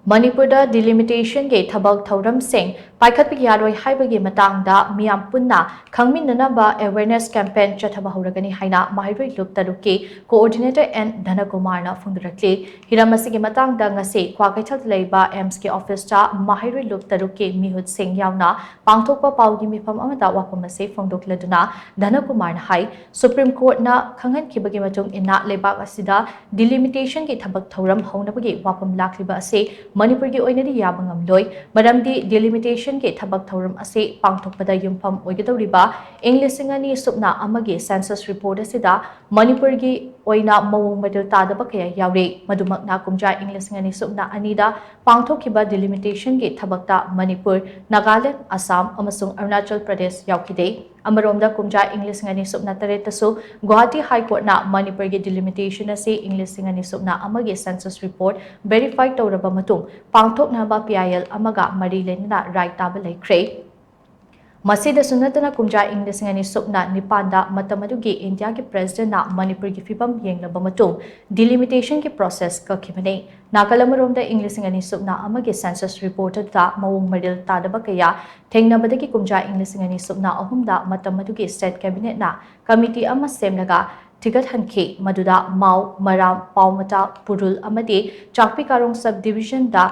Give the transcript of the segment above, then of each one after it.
Manipur delimitation ge Thabak thouram sing Paikhatpa Yaroi Haibagi matangda meeyam punna khangminnanaba awareness campaign Chathaba Houragani haina Maheiroi Lup Coordinator N Dhanakumar na phongdorakli hiramasigi matangda ngasi Kwaikhathal leiba AIMS ke office ta Maheiroi Lup mihut sing yauna pangthokpa paugi mifam amata wapamase phongdokladuna Dhanakumar na hai Supreme Court na khangan khibagi matung inna lebak asida delimitation ge Thabak thouram haunabagi wapam lakliba ase Manipur ki oinadi yabangam loi maramdi delimitation ke Thabak thouram ase pangthokpada yumpham oigadoriba Englishingani subna amagi census report asida Manipur ki oina mawong madil tadaba kaya yaure madumakna kumja Englishingani subna anida pangthokhiba delimitation ke Thabakta Manipur Nagaland Assam amasung Arunachal Pradesh yaukide Amaromda kumja Englishingani subna taretasu Guwahati High Court na Manipur ki delimitation ase Englishingani subna amagi census report verify tawraba matung pangthoknaba PIL amaga mari lenina right taba laikre Masida sunatana kumja Englishingani subna nipanda matamadugi India ki president na Manipur ki fibam yenglaba matung delimitation ki process ka khimane Nakalamaromda Englishingani subna amagi census report da mawong maril tadaba kaya thengnabadagi kumja Englishingani subna ahumda matamadugi state cabinet na committee ama semlaga Tigat Hanke Maduda Mau Maram Paumata Purul Amadi Chakpi Karong subdivision da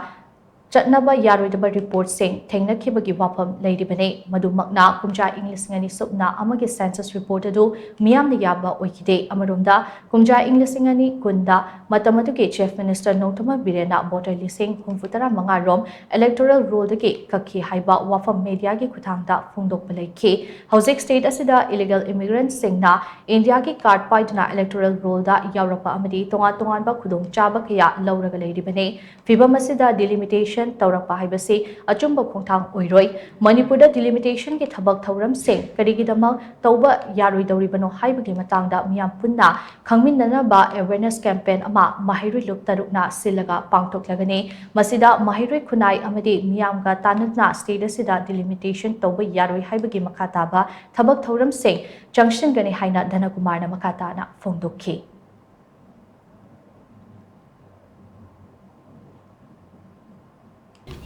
Chathaba Yaroidaba report saying Tengna Kibagi Wapam Lady Bene Madumakna Kumja Englishingani Subna Amagi census report do Miam the Yaba Oikide Amarunda Kumja Englishingani Kunda Matamatuke Chief Minister Notama Birena Botter Lising Humfutara Mangarom electoral roll the gate Kaki Haiba Wafam Media Gi Kutangda Fundok Palake Housing State Asida illegal immigrants Singna India Ki card Paidna electoral roll da Yarapa Amadi Tonga Tonganba Kudung Chaba Kaya Lauraga Lady Bene Fiba Masida delimitation Taurakpa haibasi achumba khongthang oiroi Manipurda delimitation ke Thabak thouram sing karigidamang tauba yaroi dauribano haibagi matangda meeyam punna khangminnanaba awareness campaign ama Maheiroi Lup tarukna silaga pangthoklagani masida Maheiroi khunai amadi meeyamga tanadna state asida delimitation tauba yaroi haibagi makhataba Thabak thouram sing junction gani haina Dhanakumar na makatana phongdokhi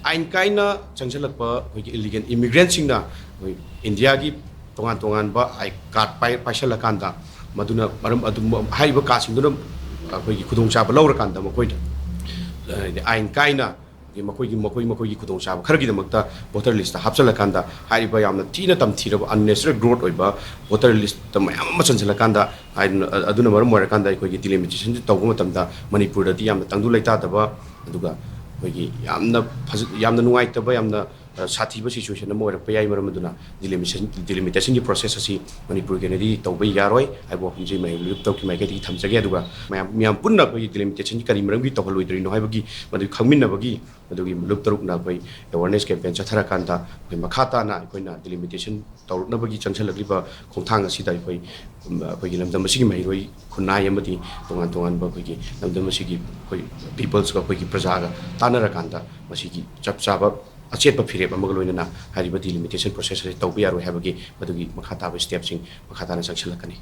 Ain kaina changchalakpa illegal immigrants singna India gi tongan ba ai card paishalakanda maduna maram adum haiba ka singduna koi khudong chaba lawrakanda makoi ain kaina makoi khudong chaba khargi damakta voter list ta hapchalakanda haiba yamna tina tamthira unnecessary growth oiba voter list ta mayam ma chanchalakanda aduna maram morakanda koi delimitation tawba matamda Manipur da yamna tangdu laita daba aduga yamna nuaitaba yamna sathiba situation mo ra payai maramduna delimitation ki process asi Manipur ge nadi tawba yaroi aibo humji mai lup tawki mai gadi thamjage aduga mayam punna ko delimitation kari maram gi tawhaloi dri no haibagi madu khangminnabagi madugi lup taruk na bai awareness campaign chathara kanda koi makhata na koina delimitation tawruknabagi changchalakliba khongthang asi dai koi koi lamdam asigi Maheiroi khunai amadi tongan ba koi lamdam asigi koi peoples ko koi praja ga tanara kanda masigi chap chaba achep phirep amagaloina na hariba delimitation process tawba yaroi haibagi madugi makhata ba steps sing makhata na changchalakani